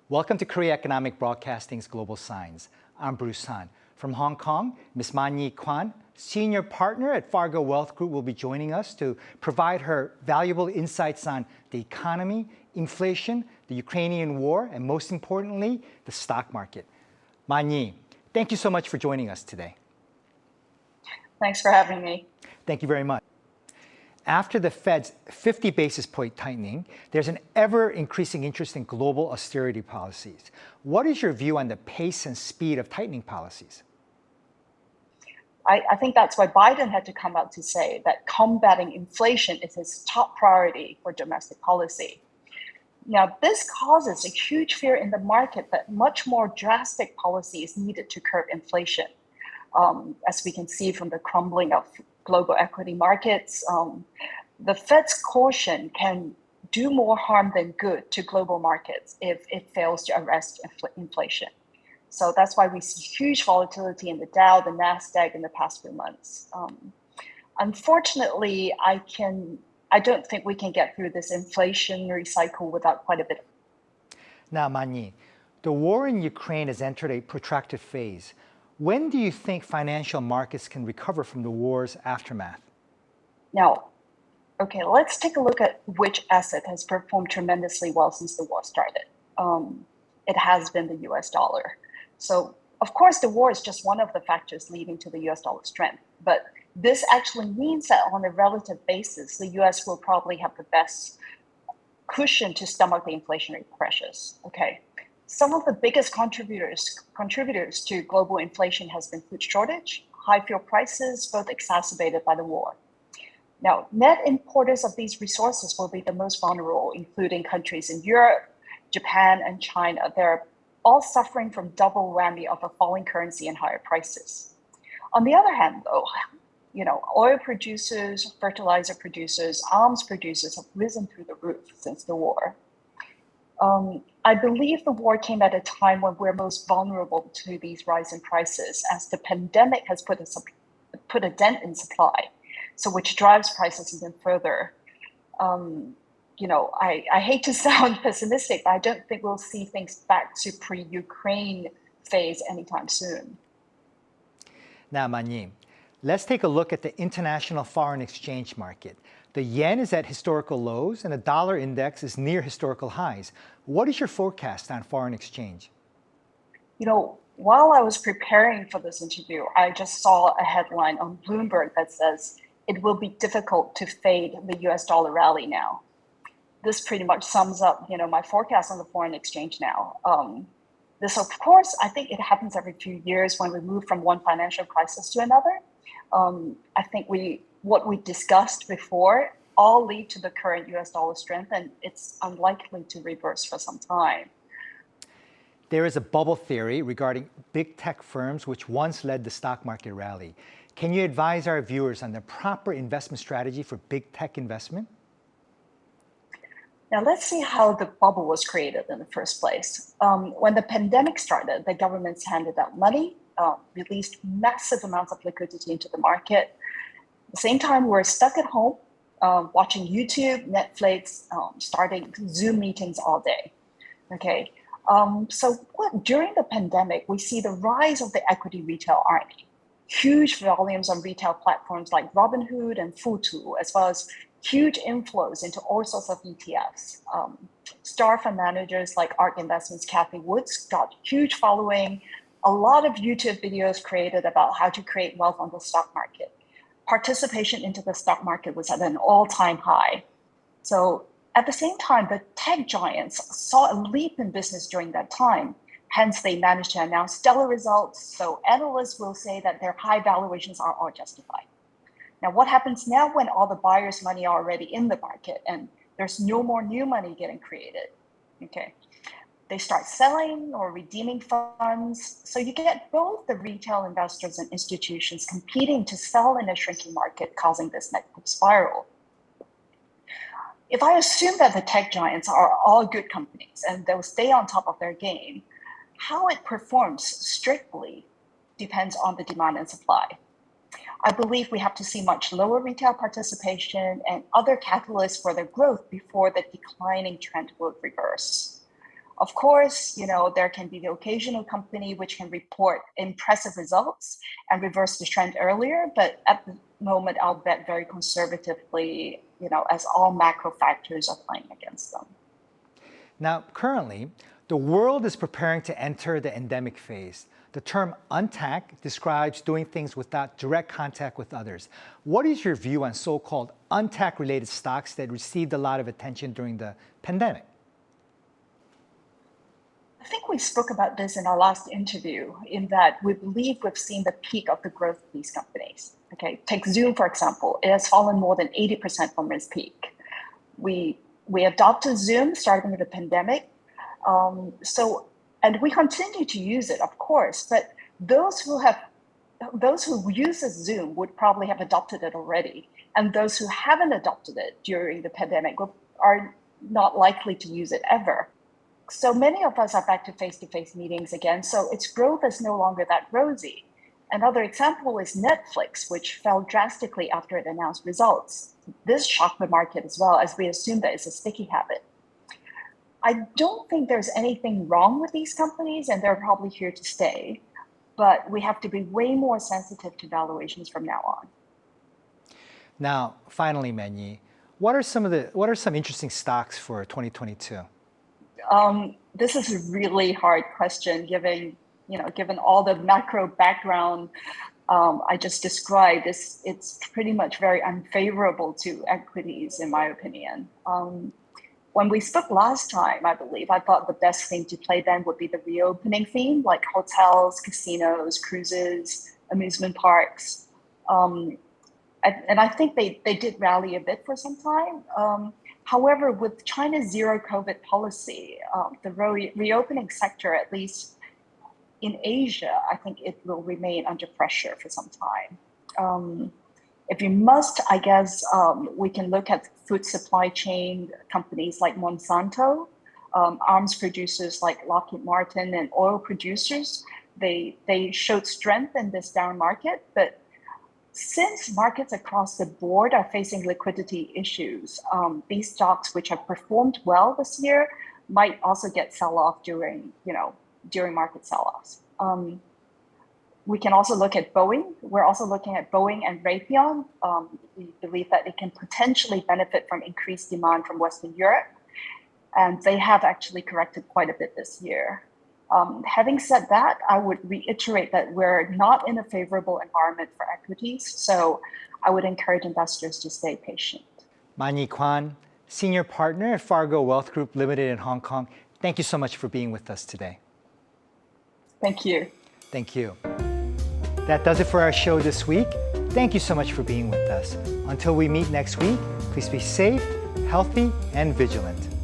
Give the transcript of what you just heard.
Welcome to Korea Economic Broadcasting's Global-Signs. I'm Bruce Han. From Hong Kong, Ms. Man-Yi Kwan, Senior Partner at Fargo Wealth Group, will be joining us to provide her valuable insights on the economy, inflation, the Ukrainian war, and most importantly, the stock market. Man-Yi, thank you so much for joining us today. Thanks for having me. Thank you very much. After the Fed's 50 basis point tightening, there's an ever-increasing interest in global austerity policies. What is your view on the pace and speed of tightening policies? I think that's why Biden had to come out to say that combating inflation is his top priority for domestic policy. Now, this causes a huge fear in the market that much more drastic policy is needed to curb inflation. As we can see from the crumbling of global equity markets, the Fed's caution can do more harm than good to global markets if it fails to arrest inflation. So that's why we see huge volatility in the Dow, the NASDAQ in the past few months. Unfortunately, I don't think we can get through this inflationary cycle without quite a bit. Now, Man-Yi, the war in Ukraine has entered a protracted phase. When do you think financial markets can recover from the war's aftermath? Now, okay, let's take a look at which asset has performed tremendously well since the war started. It has been the US dollar. So, of course, the war is just one of the factors leading to the US dollar strength. But this actually means that on a relative basis, the US will probably have the best cushion to stomach the inflationary pressures. Okay. Some of the biggest contributors to global inflation has been food shortage, high fuel prices, both exacerbated by the war. Now, net importers of these resources will be the most vulnerable, including countries in Europe, Japan, and China. They're all suffering from double whammy of a falling currency and higher prices. On the other hand, though, oil producers, fertilizer producers, arms producers have risen through the roof since the war. I believe the war came at a time when we're most vulnerable to these rising prices, as the pandemic has put a dent in supply, so which drives prices even further. I hate to sound pessimistic, but I don't think we'll see things back to pre-Ukraine phase anytime soon. Now, Man-Yi, let's take a look at the international foreign exchange market. The yen is at historical lows and the dollar index is near historical highs. What is your forecast on foreign exchange? While I was preparing for this interview, I just saw a headline on Bloomberg that says it will be difficult to fade the US dollar rally now. This pretty much sums up, my forecast on the foreign exchange now. This, of course, I think it happens every few years when we move from one financial crisis to another. I think what we discussed before all lead to the current US dollar strength, and it's unlikely to reverse for some time. There is a bubble theory regarding big tech firms which once led the stock market rally. Can you advise our viewers on the proper investment strategy for big tech investment? Now, let's see how the bubble was created in the first place. When the pandemic started, the governments handed out money, released massive amounts of liquidity into the market. At the same time, we're stuck at home, watching YouTube, Netflix, starting Zoom meetings all day. Okay, during the pandemic, we see the rise of the equity retail army. Huge volumes on retail platforms like Robinhood and Futu, as well as huge inflows into all sorts of ETFs. Star fund managers like ARK Investments' Kathy Woods got huge following, a lot of YouTube videos created about how to create wealth on the stock market. Participation into the stock market was at an all-time high. So at the same time, the tech giants saw a leap in business during that time. Hence, they managed to announce stellar results. So analysts will say that their high valuations are all justified. Now, what happens now when all the buyers' money are already in the market and there's no more new money getting created? Okay. They start selling or redeeming funds. So you get both the retail investors and institutions competing to sell in a shrinking market, causing this negative spiral. If I assume that the tech giants are all good companies and they'll stay on top of their game, how it performs strictly depends on the demand and supply. I believe we have to see much lower retail participation and other catalysts for their growth before the declining trend will reverse. Of course, there can be the occasional company which can report impressive results and reverse the trend earlier, but at the moment, I'll bet very conservatively, as all macro factors are playing against them. Now, currently, the world is preparing to enter the endemic phase. The term untact describes doing things without direct contact with others. What is your view on so-called untact-related stocks that received a lot of attention during the pandemic? I think we spoke about this in our last interview, in that we believe we've seen the peak of the growth of these companies. Okay, take Zoom, for example. It has fallen more than 80% from its peak. We adopted Zoom starting with the pandemic. And we continue to use it, of course, but those who use Zoom would probably have adopted it already. And those who haven't adopted it during the pandemic are not likely to use it ever. So many of us are back to face-to-face meetings again, so its growth is no longer that rosy. Another example is Netflix, which fell drastically after it announced results. This shocked the market as well, as we assume that it's a sticky habit. I don't think there's anything wrong with these companies, and they're probably here to stay, but we have to be way more sensitive to valuations from now on. Now, finally, Manyi, what are some interesting stocks for 2022? This is a really hard question, given all the macro background I just described. It's pretty much very unfavorable to equities, in my opinion. When we spoke last time, I believe, I thought the best thing to play then would be the reopening theme, like hotels, casinos, cruises, amusement parks. And I think they did rally a bit for some time. However, with China's zero COVID policy, the reopening sector, at least in Asia, I think it will remain under pressure for some time. If you must, I guess we can look at food supply chain companies like Monsanto, arms producers like Lockheed Martin, and oil producers. They showed strength in this down market, but since markets across the board are facing liquidity issues, these stocks which have performed well this year might also get sell-off during market sell-offs. We can also look at Boeing. We're also looking at Boeing and Raytheon. We believe that it can potentially benefit from increased demand from Western Europe, and they have actually corrected quite a bit this year. Having said that, I would reiterate that we're not in a favorable environment for equities, so I would encourage investors to stay patient. Manyi Kwan, Senior Partner at Fargo Wealth Group Limited in Hong Kong, thank you so much for being with us today. Thank you. Thank you. That does it for our show this week. Thank you so much for being with us. Until we meet next week, please be safe, healthy, and vigilant.